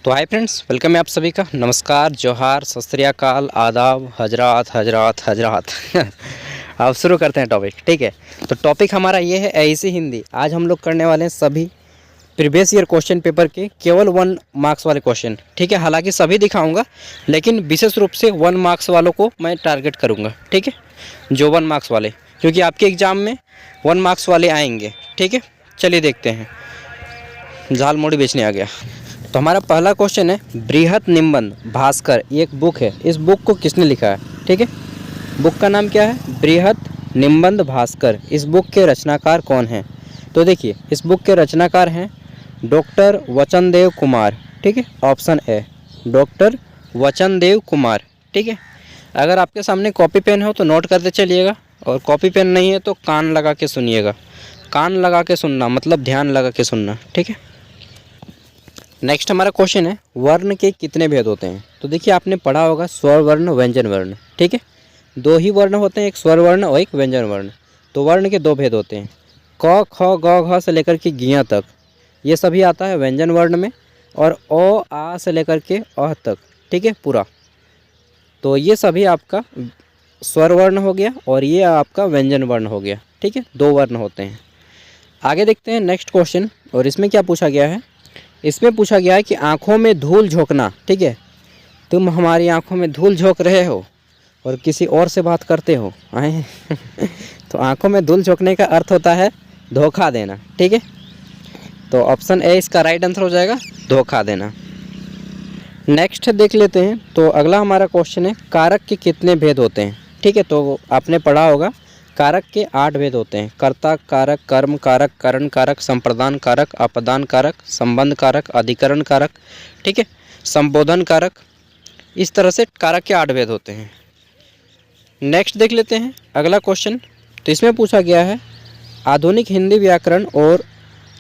तो hi friends, welcome है आप सभी का। नमस्कार, जोहार, सत श्री अकाल, आदाब, हजरात हजरात हजरात अब शुरू करते हैं टॉपिक। ठीक है, तो टॉपिक हमारा ये है ऐसी हिंदी। आज हम लोग करने वाले हैं सभी प्रीवियस ईयर क्वेश्चन पेपर के केवल 1 मार्क्स वाले क्वेश्चन। ठीक है, हालांकि सभी दिखाऊंगा, लेकिन विशेष रूप से 1 मार्क्स वालों को मैं टारगेट करूंगा। ठीक है, जो 1 मार्क्स वाले, क्योंकि आपके एग्ज़ाम में 1 मार्क्स वाले आएंगे। ठीक है, चलिए देखते हैं। झाल मोड़ी बेचने आ गया। तो हमारा पहला क्वेश्चन है, बृहत निबंध भास्कर, ये एक बुक है। इस बुक को किसने लिखा है? ठीक है, बुक का नाम क्या है? बृहत निबंध भास्कर। इस बुक के रचनाकार कौन हैं? तो देखिए, इस बुक के रचनाकार हैं डॉक्टर वचनदेव कुमार। ठीक है, option A doctor Vachandev Kumar. ठीक है, अगर आपके सामने कॉपी पेन हो तो नोट करते चलिएगा, और कॉपी पेन नहीं है तो कान लगा के सुनिएगा। कान लगा के सुनना मतलब ध्यान लगा के सुनना। ठीक है, नेक्स्ट हमारा क्वेश्चन है, वर्ण के कितने भेद होते हैं? तो देखिए, आपने पढ़ा होगा स्वर वर्ण, व्यंजन वर्ण। ठीक है, 2 ही वर्ण होते हैं, एक स्वर वर्ण और एक व्यंजन वर्ण। तो वर्ण के 2 भेद होते हैं, क ख ग घ से लेकर के गिया तक, ये सभी आता है व्यंजन वर्ण में, और ओ आ से लेकर के अ तक। ठीक है, पूरा। तो ये सभी आपका स्वर वर्ण हो गया, और ये आपका व्यंजन वर्ण हो गया। ठीक है, 2 वर्ण होते हैं। आगे देखते हैं नेक्स्ट क्वेश्चन, और इसमें क्या पूछा गया है? इसमें पूछा गया है कि आँखों में धूल झोंकना। ठीक है, तुम हमारी आँखों में धूल झोंक रहे हो और किसी और से बात करते हो। आए तो आँखों में धूल झोंकने का अर्थ होता है धोखा देना। ठीक है, तो ऑप्शन ए इसका राइट आंसर हो जाएगा, धोखा देना। नेक्स्ट देख लेते हैं। तो अगला हमारा क्वेश्चन है, कारक के कितने भेद होते हैं? ठीक है, तो आपने पढ़ा होगा कारक के 8 भेद होते हैं, कर्ता कारक, कर्म कारक, करण कारक, संप्रदान कारक, अपदान कारक, संबंध कारक, अधिकरण कारक, ठीक है, संबोधन कारक। इस तरह से कारक के 8 भेद होते हैं। नेक्स्ट देख लेते हैं अगला क्वेश्चन। तो इसमें पूछा गया है, आधुनिक हिंदी व्याकरण और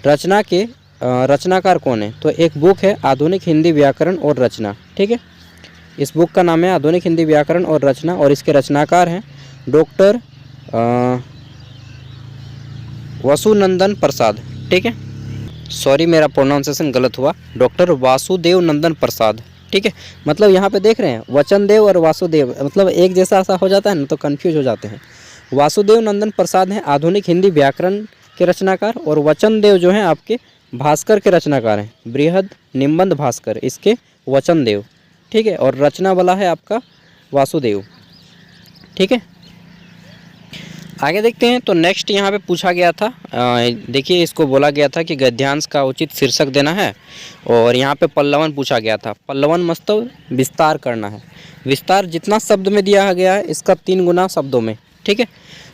रचना के रचनाकार कौन है? तो एक बुक है आधुनिक हिंदी व्याकरण और रचना। ठीक है, इस बुक का नाम है आधुनिक हिंदी व्याकरण और रचना, और इसके रचनाकार हैं डॉक्टर वसुनंदन प्रसाद। ठीक है, सॉरी मेरा प्रोनाउंसिएशन गलत हुआ, डॉक्टर वासुदेव नंदन प्रसाद। ठीक है, मतलब यहाँ पे देख रहे हैं वचनदेव और वासुदेव, मतलब एक जैसा ऐसा हो जाता है ना, तो कंफ्यूज हो जाते हैं। वासुदेव नंदन प्रसाद हैं आधुनिक हिंदी व्याकरण के रचनाकार, और वचनदेव जो हैं आपके भास्कर के रचनाकार हैं, बृहद निबंध भास्कर, इसके वचनदेव। ठीक है, और रचना वाला है आपका वासुदेव। ठीक है, आगे देखते हैं। तो नेक्स्ट यहाँ पे पूछा गया था, देखिए इसको बोला गया था कि गद्यांश का उचित शीर्षक देना है, और यहाँ पे पल्लवन पूछा गया था। पल्लवन मतलब विस्तार करना है। विस्तार जितना शब्द में दिया गया है इसका 3 गुना शब्दों में। ठीक है,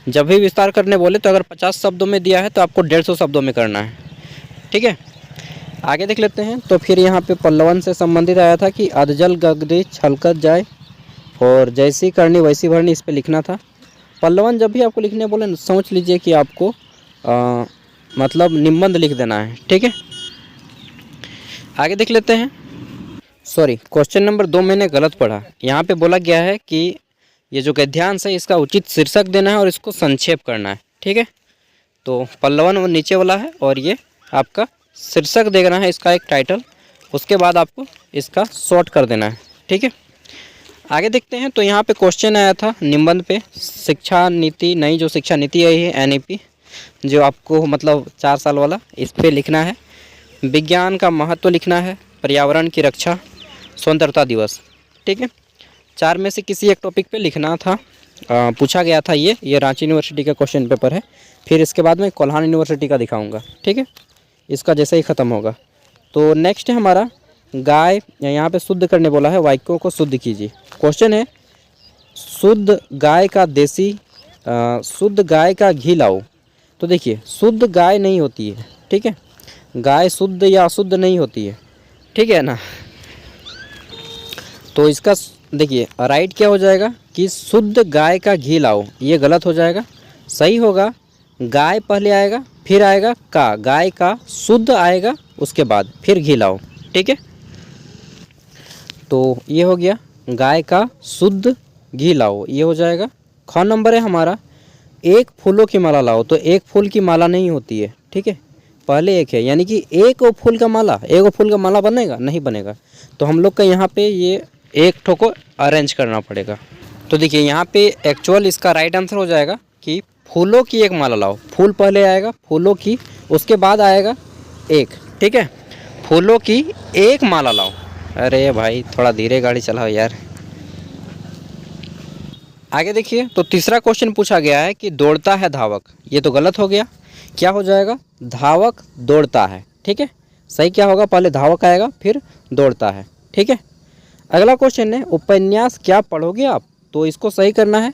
जब भी विस्तार करने बोले तो अगर 50 शब्दों में दिया है तो आपको 150 शब्दों में करना है। ठीक है, आगे देख लेते हैं। तो फिर यहाँ पे पल्लवन से संबंधित आया था कि अधजल गगदे छलकत जाए, और जैसी करनी वैसी भरनी, इस पर लिखना था। पल्लवन जब भी आपको लिखने बोले ना, सोच लीजिए कि आपको मतलब निबंध लिख देना है। ठीक है, आगे देख लेते हैं। सॉरी, क्वेश्चन नंबर 2 मैंने गलत पढ़ा। यहाँ पे बोला गया है कि ये जो गद्यांश है इसका उचित शीर्षक देना है और इसको संक्षेप करना है। ठीक है, तो पल्लवन वो नीचे वाला है, और ये आपका शीर्षक देना है इसका एक टाइटल, उसके बाद आपको इसका शॉर्ट कर देना है। ठीक है, आगे देखते हैं। तो यहाँ पे क्वेश्चन आया था निबंध पे, शिक्षा नीति, नई जो शिक्षा नीति आई है NEP, जो आपको मतलब 4 साल वाला, इस पे लिखना है। विज्ञान का महत्व लिखना है, पर्यावरण की रक्षा, स्वतंत्रता दिवस। ठीक है, 4 में से किसी एक टॉपिक पे लिखना था। पूछा गया था ये रांची यूनिवर्सिटी का क्वेश्चन पेपर है। फिर इसके बाद में कोल्हान यूनिवर्सिटी का दिखाऊँगा। ठीक है, इसका जैसे ही ख़त्म होगा। तो नेक्स्ट है हमारा गाय, यहाँ पे शुद्ध करने बोला है, वाक्यों को शुद्ध कीजिए। क्वेश्चन है, शुद्ध गाय का घी लाओ। तो देखिए, शुद्ध गाय नहीं होती है। ठीक है, गाय शुद्ध या अशुद्ध नहीं होती है। ठीक है ना, तो इसका देखिए राइट क्या हो जाएगा कि शुद्ध गाय का घी लाओ, ये गलत हो जाएगा। सही होगा गाय पहले आएगा, फिर आएगा का, गाय का शुद्ध आएगा, उसके बाद फिर घी लाओ। ठीक है, तो ये हो गया गाय का शुद्ध घी लाओ, ये हो जाएगा। ख नंबर है हमारा, एक फूलों की माला लाओ। तो एक फूल की माला नहीं होती है। ठीक है, पहले एक है, यानी कि एक वो फूल का माला बनेगा? नहीं बनेगा। तो हम लोग का यहाँ पे ये एक ठो को अरेंज करना पड़ेगा। तो देखिए यहाँ पे एक्चुअल इसका राइट आंसर हो जाएगा कि फूलों की एक माला लाओ। फूल पहले आएगा, फूलों की, उसके बाद आएगा एक, ठीक है। फूलों की एक माला लाओ। अरे भाई थोड़ा धीरे गाड़ी चलाओ यार। आगे देखिए, तो तीसरा क्वेश्चन पूछा गया है कि दौड़ता है धावक। ये तो गलत हो गया। क्या हो जाएगा? धावक दौड़ता है, ठीक है। सही क्या होगा? पहले धावक आएगा फिर दौड़ता है, ठीक है। अगला क्वेश्चन है उपन्यास क्या पढ़ोगे आप? तो इसको सही करना है।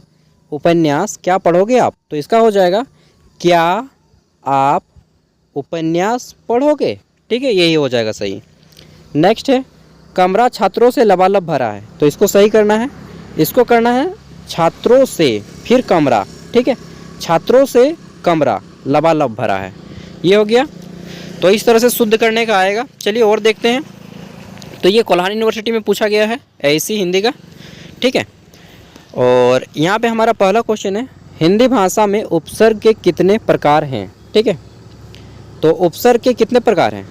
उपन्यास क्या पढ़ोगे आप? तो इसका हो जाएगा क्या आप उपन्यास पढ़ोगे, ठीक है। यही हो जाएगा सही। नेक्स्ट है कमरा छात्रों से लबालब भरा है। तो इसको सही करना है। इसको करना है छात्रों से फिर कमरा, ठीक है। छात्रों से कमरा लबालब भरा है, ये हो गया। तो इस तरह से शुद्ध करने का आएगा। चलिए और देखते हैं। तो ये कोल्हान यूनिवर्सिटी में पूछा गया है ऐसी हिंदी का, ठीक है। और यहाँ पे हमारा पहला क्वेश्चन है हिंदी भाषा में उपसर्ग के कितने प्रकार हैं, ठीक है। तो उपसर्ग के कितने प्रकार हैं?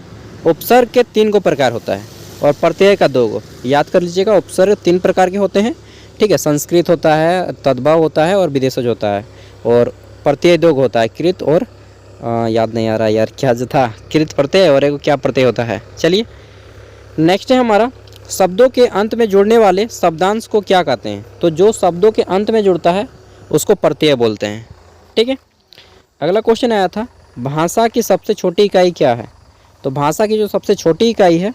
उपसर्ग के 3 को प्रकार होता है और प्रत्यय का 2 को। याद कर लीजिएगा, उपसर्ग 3 प्रकार के होते हैं, ठीक है। संस्कृत होता है, तद्भव होता है और विदेशज होता है। और प्रत्यय 2 होता है, कृत और याद नहीं आ रहा यार क्या जो था, कृत प्रत्यय और एक क्या प्रत्यय होता है। चलिए नेक्स्ट है हमारा शब्दों के अंत में जुड़ने वाले शब्दांश को क्या कहते हैं? तो जो शब्दों के अंत में जुड़ता है उसको प्रत्यय बोलते हैं, ठीक है। अगला क्वेश्चन आया था भाषा की सबसे छोटी इकाई क्या है? तो भाषा की जो सबसे छोटी इकाई है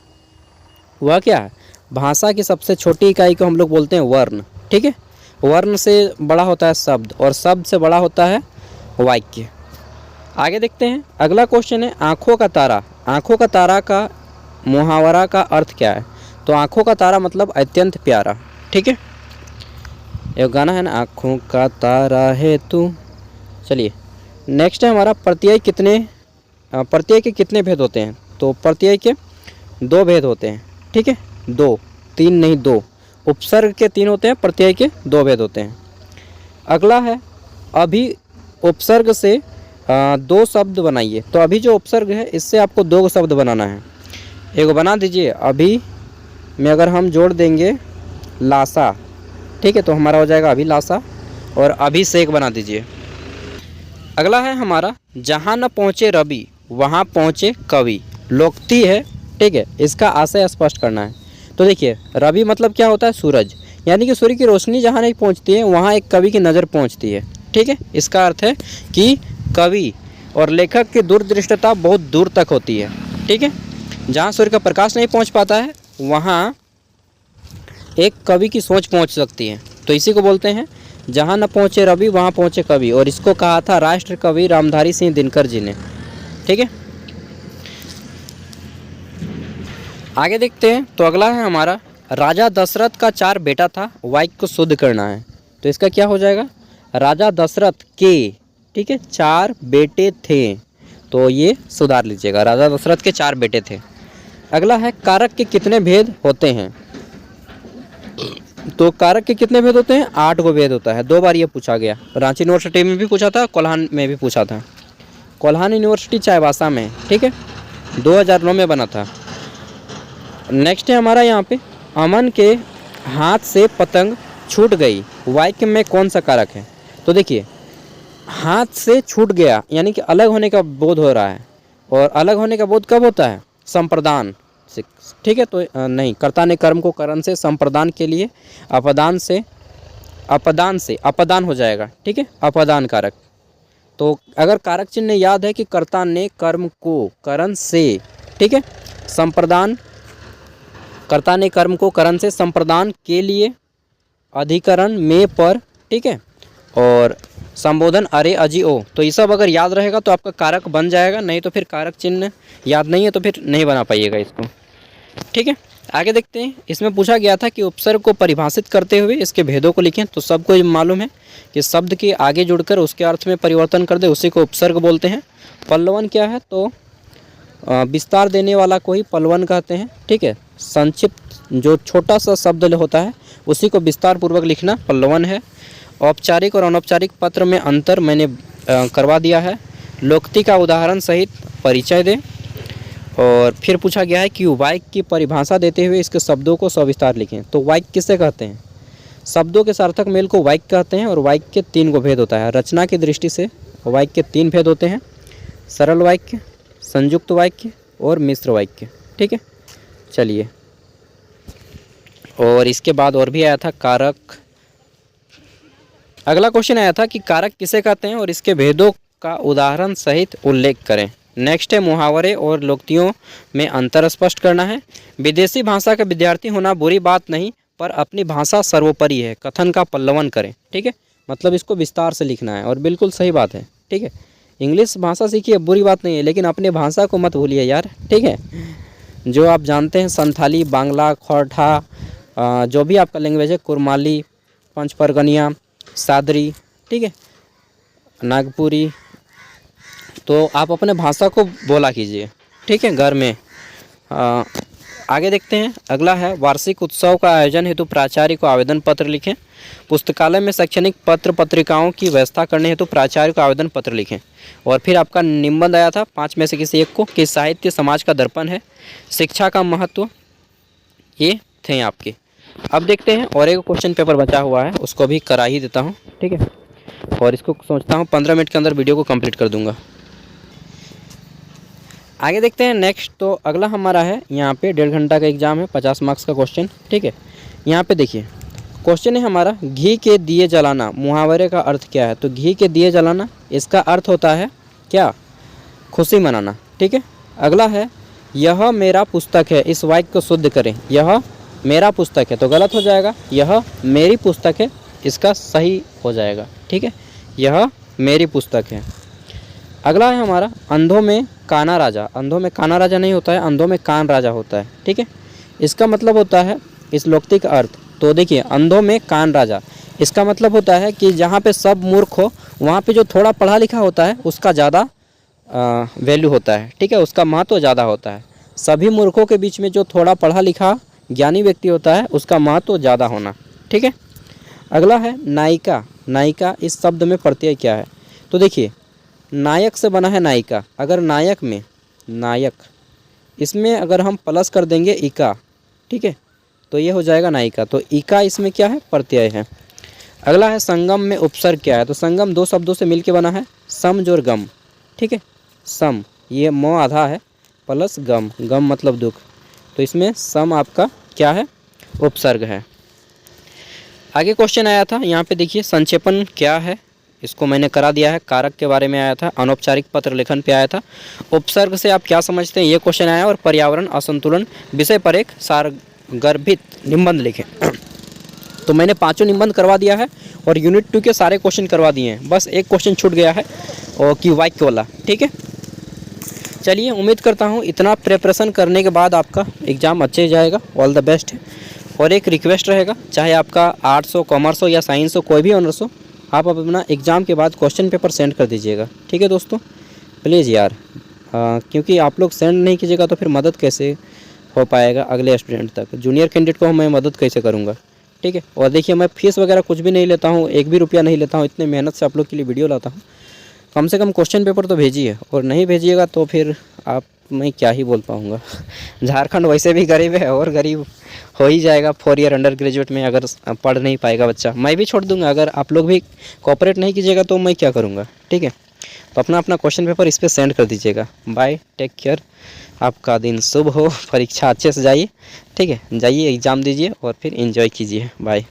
वह क्या है? भाषा की सबसे छोटी इकाई को हम लोग बोलते हैं वर्ण, ठीक है। वर्ण से बड़ा होता है शब्द और शब्द से बड़ा होता है वाक्य। आगे देखते हैं। अगला क्वेश्चन है आँखों का तारा। आँखों का तारा का मुहावरा का अर्थ क्या है? तो आँखों का तारा मतलब अत्यंत प्यारा, ठीक है। एक गाना है ना, आँखों का तारा है तू। चलिए नेक्स्ट है हमारा प्रत्यय के कितने भेद होते हैं? तो प्रत्यय के 2 भेद होते हैं, ठीक है। 2, 3 नहीं 2। उपसर्ग के 3 होते हैं, प्रत्यय के 2 भेद होते हैं। अगला है अभी उपसर्ग से 2 शब्द बनाइए। तो अभी जो उपसर्ग है इससे आपको 2 शब्द बनाना है। एक बना दीजिए अभी में अगर हम जोड़ देंगे लासा, ठीक है, तो हमारा हो जाएगा अभिलाषा। और अभिषेक बना दीजिए। अगला है हमारा जहाँ न पहुँचे रवि वहाँ पहुँचे कवि। लोकोक्ति है, ठीक है। इसका आशय स्पष्ट करना है। तो देखिए रवि मतलब क्या होता है? सूरज, यानी कि सूर्य की रोशनी जहाँ नहीं पहुँचती है वहाँ एक कवि की नज़र पहुँचती है, ठीक है। इसका अर्थ है कि कवि और लेखक की दूरदृष्टता बहुत दूर तक होती है, ठीक है। जहाँ सूर्य का प्रकाश नहीं पहुँच पाता है वहाँ एक कवि की सोच पहुँच सकती है। तो इसी को बोलते हैं जहाँ न पहुँचे रवि वहाँ पहुँचे कवि। और इसको कहा था राष्ट्र कवि रामधारी सिंह दिनकर जी ने, ठीक है। आगे देखते हैं। तो अगला है हमारा राजा दशरथ का 4 बेटा था, वाक्य को शुद्ध करना है। तो इसका क्या हो जाएगा? राजा दशरथ के, ठीक है, 4 बेटे थे। तो ये सुधार लीजिएगा, राजा दशरथ के 4 बेटे थे। अगला है कारक के कितने भेद होते हैं? तो कारक के कितने भेद होते हैं? 8 को भेद होता है। 2 बार ये पूछा गया। रांची यूनिवर्सिटी में भी पूछा था, कोल्हान में भी पूछा था। कोल्हान यूनिवर्सिटी चाईबासा में, ठीक है, 2009 में बना था। नेक्स्ट है हमारा यहाँ पे अमन के हाथ से पतंग छूट गई, वाक्य में कौन सा कारक है? तो देखिए हाथ से छूट गया यानी कि अलग होने का बोध हो रहा है। और अलग होने का बोध कब होता है? संप्रदान से, ठीक है। तो नहीं, कर्ता ने कर्म को करण से, संप्रदान के लिए अपदान से अपदान हो जाएगा, ठीक है, अपदान कारक। तो अगर कारक चिन्ह याद है कि कर्ता ने कर्म को करण से, ठीक है, संप्रदान, कर्ता ने कर्म को करण से संप्रदान के लिए, अधिकरण में पर, ठीक है, और संबोधन अरे अजी ओ। तो ये सब अगर याद रहेगा तो आपका कारक बन जाएगा, नहीं तो फिर कारक चिन्ह याद नहीं है तो फिर नहीं बना पाइएगा इसको, ठीक है। आगे देखते हैं। इसमें पूछा गया था कि उपसर्ग को परिभाषित करते हुए इसके भेदों को लिखें। तो सबको मालूम है कि शब्द के आगे जुड़कर उसके अर्थ में परिवर्तन कर दे उसी को उपसर्ग बोलते हैं। पल्लवन क्या है? तो विस्तार देने वाला को ही पल्लवन कहते हैं, ठीक है। संक्षिप्त जो छोटा सा शब्द होता है उसी को विस्तार पूर्वक लिखना पल्लवन है। औपचारिक और अनौपचारिक पत्र में अंतर मैंने करवा दिया है। लोकोक्ति का उदाहरण सहित परिचय दें। और फिर पूछा गया है कि वाक्य की परिभाषा देते हुए इसके शब्दों को सविस्तार लिखें। तो वाक्य किससे कहते हैं? शब्दों के सार्थक मेल को वाक्य कहते हैं। और वाक्य के 3 गो भेद होता है। रचना की दृष्टि से वाक्य के 3 भेद होते हैं, सरल वाक्य, संयुक्त वाक्य और मिश्र वाक्य। ठीक है, चलिए। और इसके बाद और भी आया था कारक। अगला क्वेश्चन आया था कि कारक किसे कहते हैं और इसके भेदों का उदाहरण सहित उल्लेख करें। नेक्स्ट है मुहावरे और लोकोक्तियों में अंतर स्पष्ट करना है। विदेशी भाषा का विद्यार्थी होना बुरी बात नहीं, पर अपनी भाषा सर्वोपरि है, कथन का पल्लवन करें। ठीक है, मतलब इसको विस्तार से लिखना है और बिल्कुल सही बात है। ठीक है, इंग्लिश भाषा सीखिए, बुरी बात नहीं है, लेकिन अपनी भाषा को मत भूलिए यार। ठीक है, जो आप जानते हैं संथाली, बांग्ला, खोरठा, जो भी आपका लैंग्वेज है, कुरमाली, पंच परगनिया, सादरी, ठीक है, नागपुरी, तो आप अपने भाषा को बोला कीजिए। ठीक है, घर में। आगे देखते हैं। अगला है वार्षिक उत्सव का आयोजन हेतु प्राचार्य को आवेदन पत्र लिखें। पुस्तकालय में शैक्षणिक पत्र पत्रिकाओं की व्यवस्था करने हेतु प्राचार्य को आवेदन पत्र लिखें। और फिर आपका निबंध आया था 5 में से किसी एक को कि साहित्य समाज का दर्पण है, शिक्षा का महत्व, ये थे आपके। अब देखते हैं और एक क्वेश्चन पेपर बचा हुआ है, उसको भी करा ही देता हूँ। ठीक है, और इसको सोचता हूँ 15 मिनट के अंदर वीडियो को कंप्लीट कर दूंगा। आगे देखते हैं नेक्स्ट। तो अगला हमारा है यहाँ पे 1.5 घंटा का एग्जाम है, 50 मार्क्स का क्वेश्चन। ठीक है, यहाँ पे देखिए क्वेश्चन है हमारा, घी के दिए जलाना मुहावरे का अर्थ क्या है? तो घी के दिए जलाना, इसका अर्थ होता है क्या? खुशी मनाना। ठीक है, अगला है यह मेरा पुस्तक है, इस वाक्य को शुद्ध करें। यह मेरा पुस्तक है तो गलत हो जाएगा, यह मेरी पुस्तक है, इसका सही हो जाएगा। ठीक है, यह मेरी पुस्तक है। अगला है हमारा अंधों में काना राजा। अंधों में काना राजा नहीं होता है, अंधों में कान राजा होता है। ठीक है, इसका मतलब होता है इस लोकोक्ति का अर्थ। तो देखिए अंधों में कान राजा, इसका मतलब होता है कि जहाँ पे सब मूर्ख हो वहाँ पे जो थोड़ा पढ़ा लिखा होता है उसका ज़्यादा वैल्यू होता है। ठीक है, उसका महत्व ज़्यादा होता है। सभी मूर्खों के बीच में जो थोड़ा पढ़ा लिखा ज्ञानी व्यक्ति होता है उसका महत्व ज़्यादा होना। ठीक है, अगला है नायिका। नायिका, इस शब्द में प्रत्यय क्या है? तो देखिए नायक से बना है नायिका। अगर नायक में नायक, इसमें अगर हम प्लस कर देंगे इका, ठीक है, तो ये हो जाएगा नायिका। तो इका इसमें क्या है? प्रत्यय है। अगला है संगम में उपसर्ग क्या है? तो संगम 2 शब्दों से मिलके बना है, समझ और गम। ठीक है, सम, ये म आधा है, प्लस गम, गम मतलब दुख, तो इसमें सम आपका क्या है? उपसर्ग है। आगे क्वेश्चन आया था यहाँ पे देखिए, संक्षेपण क्या है? इसको मैंने करा दिया है। कारक के बारे में आया था, अनौपचारिक पत्र लेखन पे आया था। उपसर्ग से आप क्या समझते हैं, ये क्वेश्चन आया। और पर्यावरण असंतुलन विषय पर एक सारगर्भित निबंध लिखें। तो मैंने 5 निबंध करवा दिया है और यूनिट 2 के सारे क्वेश्चन करवा दिए हैं, बस एक क्वेश्चन छूट गया है और कि वाक्य वाला। ठीक है, चलिए उम्मीद करता हूँ इतना प्रिपरेशन करने के बाद आपका एग्ज़ाम अच्छे जाएगा। ऑल द बेस्ट है। और एक रिक्वेस्ट रहेगा, चाहे आपका आर्ट्स हो, कॉमर्स हो या साइंस हो, कोई भी ऑनर्स हो, आप अपना एग्ज़ाम के बाद क्वेश्चन पेपर सेंड कर दीजिएगा। ठीक है दोस्तों, प्लीज़ यार, क्योंकि आप लोग सेंड नहीं कीजिएगा तो फिर मदद कैसे हो पाएगा अगले स्टूडेंट तक? जूनियर कैंडिडेट को मैं मदद कैसे करूँगा? ठीक है, और देखिए मैं फीस वगैरह कुछ भी नहीं लेता हूँ, 1 भी रुपया नहीं लेता हूँ, इतने मेहनत से आप लोग के लिए वीडियो लाता हूँ। कम से कम क्वेश्चन पेपर तो भेजिए, और नहीं भेजिएगा तो फिर आप, मैं क्या ही बोल पाऊँगा। झारखंड वैसे भी गरीब है और गरीब हो ही जाएगा 4 ईयर अंडर ग्रेजुएट में, अगर पढ़ नहीं पाएगा बच्चा। मैं भी छोड़ दूंगा, अगर आप लोग भी कोऑपरेट नहीं कीजिएगा तो मैं क्या करूँगा? ठीक है, तो अपना अपना क्वेश्चन पेपर इस पर सेंड कर दीजिएगा। बाय, टेक केयर, आपका दिन शुभ हो, परीक्षा अच्छे से जाइए। ठीक है, जाइए एग्ज़ाम दीजिए और फिर एंजॉय कीजिए। बाय।